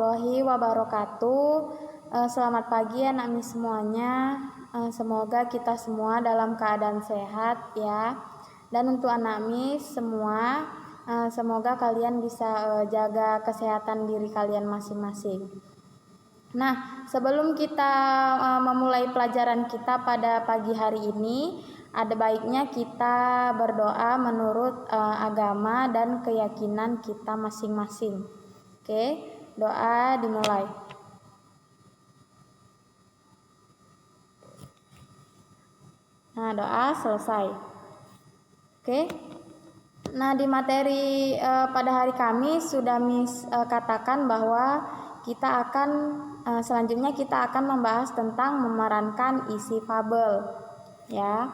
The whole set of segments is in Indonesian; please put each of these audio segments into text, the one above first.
warahmatullahi wabarakatuh. Selamat pagi anak Miss semuanya. Semoga kita semua dalam keadaan sehat ya. Dan untuk anak Miss semua, semoga kalian bisa jaga kesehatan diri kalian masing-masing. Nah, sebelum kita memulai pelajaran kita pada pagi hari ini, ada baiknya kita berdoa menurut agama dan keyakinan kita masing-masing. Oke, doa dimulai. Nah, doa selesai. Oke. Nah, di materi pada hari Kamis sudah Miss katakan bahwa kita akan selanjutnya kita akan membahas tentang memerankan isi fabel, ya.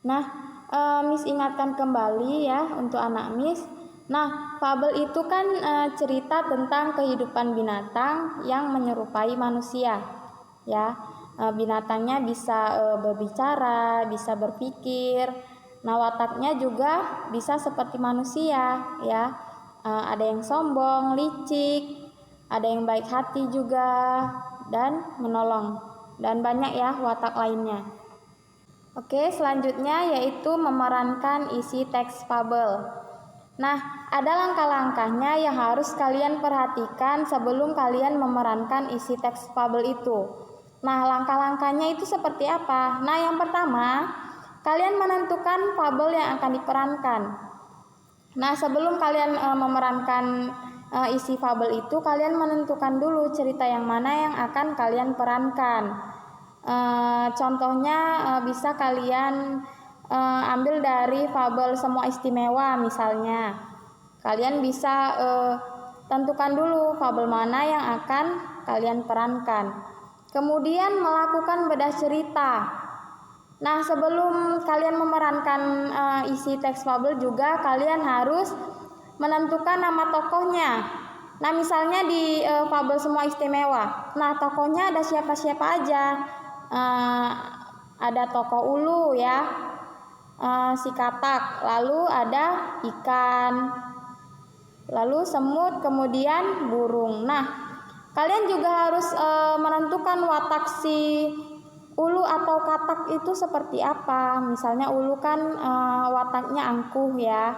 Nah, Miss ingatkan kembali ya untuk anak Miss. Nah, fabel itu kan cerita tentang kehidupan binatang yang menyerupai manusia, ya. Binatangnya bisa berbicara, bisa berpikir. Nah, wataknya juga bisa seperti manusia, ya. Ada yang sombong, licik, ada yang baik hati juga, dan menolong, dan banyak ya watak lainnya. Oke, selanjutnya yaitu memerankan isi teks fabel. Nah, ada langkah-langkahnya yang harus kalian perhatikan sebelum kalian memerankan isi teks fabel itu. Nah, langkah-langkahnya itu seperti apa? Nah, yang pertama, kalian menentukan fabel yang akan diperankan. Nah, sebelum kalian memerankan isi fabel itu, kalian menentukan dulu cerita yang mana yang akan kalian perankan. Contohnya bisa kalian ambil dari fabel Semua Istimewa misalnya. Kalian bisa tentukan dulu fabel mana yang akan kalian perankan. Kemudian melakukan bedah cerita. Nah, sebelum kalian memerankan isi teks fabel juga kalian harus menentukan nama tokohnya. Nah, misalnya di fabel Semua Istimewa. Nah, tokohnya ada siapa-siapa aja. Ada tokoh ulu ya, si katak, lalu ada ikan, lalu semut, kemudian burung. Nah, kalian juga harus menentukan watak si ulu atau katak itu seperti apa. Misalnya ulu kan wataknya angkuh ya,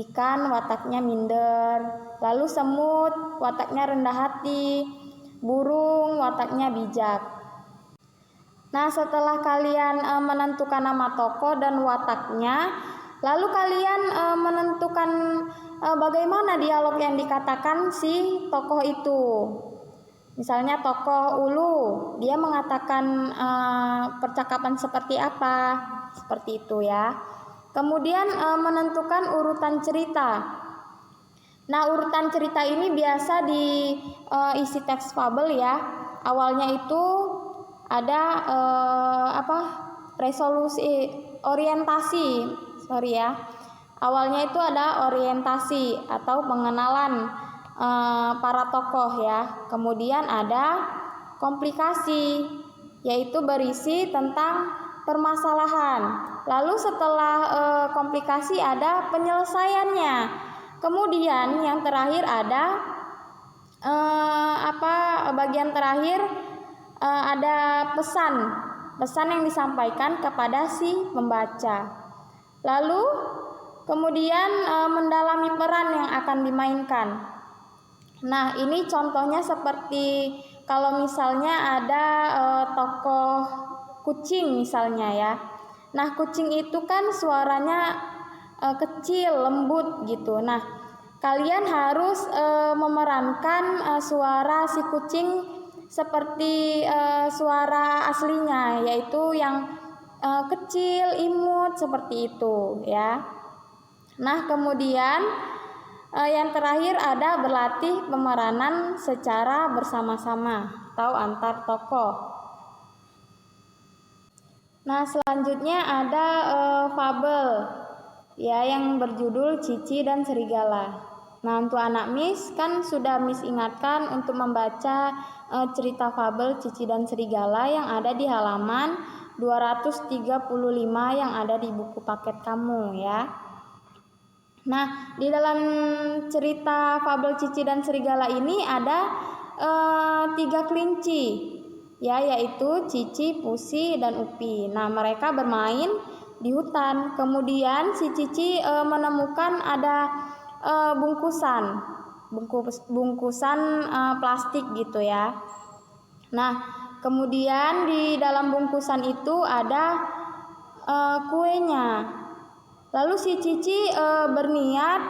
ikan wataknya minder, lalu semut wataknya rendah hati, burung wataknya bijak. Nah, setelah kalian menentukan nama tokoh dan wataknya, lalu kalian menentukan bagaimana dialog yang dikatakan si tokoh itu. Misalnya tokoh ulu, dia mengatakan percakapan seperti apa, seperti itu ya. Kemudian menentukan urutan cerita. Nah, urutan cerita ini biasa di isi teks fabel ya. Awalnya itu ada resolusi orientasi, awalnya itu ada orientasi atau pengenalan para tokoh ya. Kemudian ada komplikasi, yaitu berisi tentang permasalahan. Lalu setelah komplikasi ada penyelesaiannya. Kemudian yang terakhir ada bagian terakhir ada pesan yang disampaikan kepada si pembaca. Lalu kemudian mendalami peran yang akan dimainkan. Nah, ini contohnya seperti kalau misalnya ada tokoh kucing misalnya ya. Nah, kucing itu kan suaranya kecil, lembut gitu. Nah, kalian harus memerankan suara si kucing seperti suara aslinya, yaitu yang kecil, imut seperti itu ya. Nah, kemudian yang terakhir ada berlatih pemeranan secara bersama-sama atau antar tokoh. Nah, selanjutnya ada fabel ya yang berjudul Cici dan Serigala. Nah, untuk anak Miss kan sudah Miss ingatkan untuk membaca cerita fabel Cici dan Serigala yang ada di halaman 235 yang ada di buku paket kamu ya. Nah, di dalam cerita fabel Cici dan Serigala ini ada 3 kelinci, ya, yaitu Cici, Pusi, dan Upi. Nah, mereka bermain di hutan. Kemudian si Cici menemukan ada bungkusan plastik gitu ya. Nah, kemudian di dalam bungkusan itu ada kuenya. Lalu si Cici berniat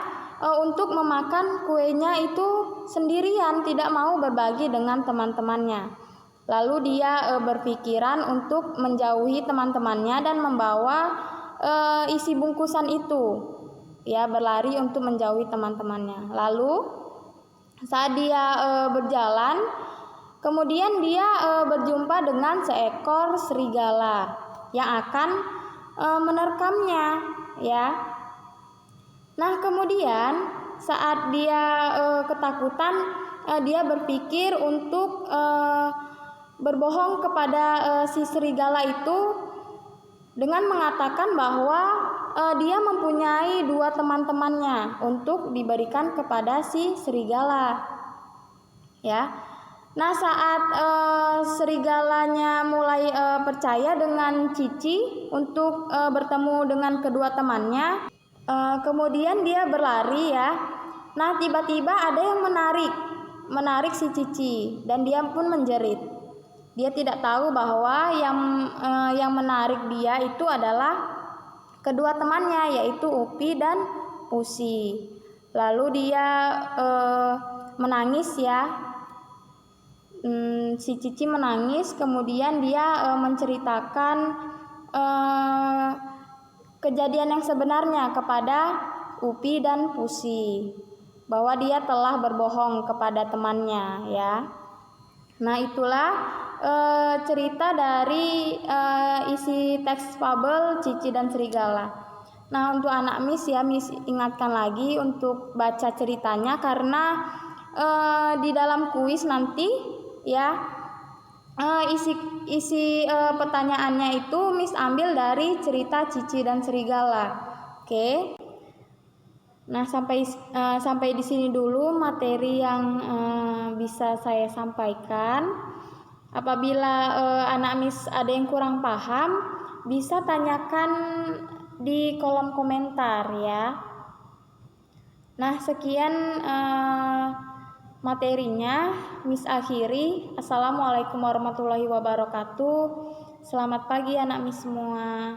untuk memakan kuenya itu sendirian, tidak mau berbagi dengan teman-temannya. Lalu dia berpikiran untuk menjauhi teman-temannya dan membawa isi bungkusan itu, ya, berlari untuk menjauhi teman-temannya. Lalu saat dia berjalan, kemudian dia berjumpa dengan seekor serigala yang akan menerkamnya, ya. Nah, kemudian saat dia ketakutan, dia berpikir untuk berbohong kepada si serigala itu dengan mengatakan bahwa dia mempunyai 2 teman-temannya untuk diberikan kepada si serigala, ya. Nah, saat serigalanya mulai percaya dengan Cici untuk bertemu dengan kedua temannya, kemudian dia berlari, ya. Nah, tiba-tiba ada yang menarik si Cici dan dia pun menjerit. Dia tidak tahu bahwa yang menarik dia itu adalah kedua temannya, yaitu Upi dan Pusi. Lalu dia menangis, ya. Si Cici menangis, kemudian dia menceritakan kejadian yang sebenarnya kepada Upi dan Pusi, bahwa dia telah berbohong kepada temannya, ya. Nah, itulah cerita dari isi teks fabel Cici dan Serigala. Nah, untuk anak Miss, ya, Miss ingatkan lagi untuk baca ceritanya karena di dalam kuis nanti, ya, isi pertanyaannya itu Miss ambil dari cerita Cici dan Serigala. Oke. Nah, sampai di sini dulu materi yang bisa saya sampaikan. Apabila anak Miss ada yang kurang paham, bisa tanyakan di kolom komentar, ya. Nah, sekian materinya Miss akhiri. Assalamualaikum warahmatullahi wabarakatuh. Selamat pagi anak Miss semua.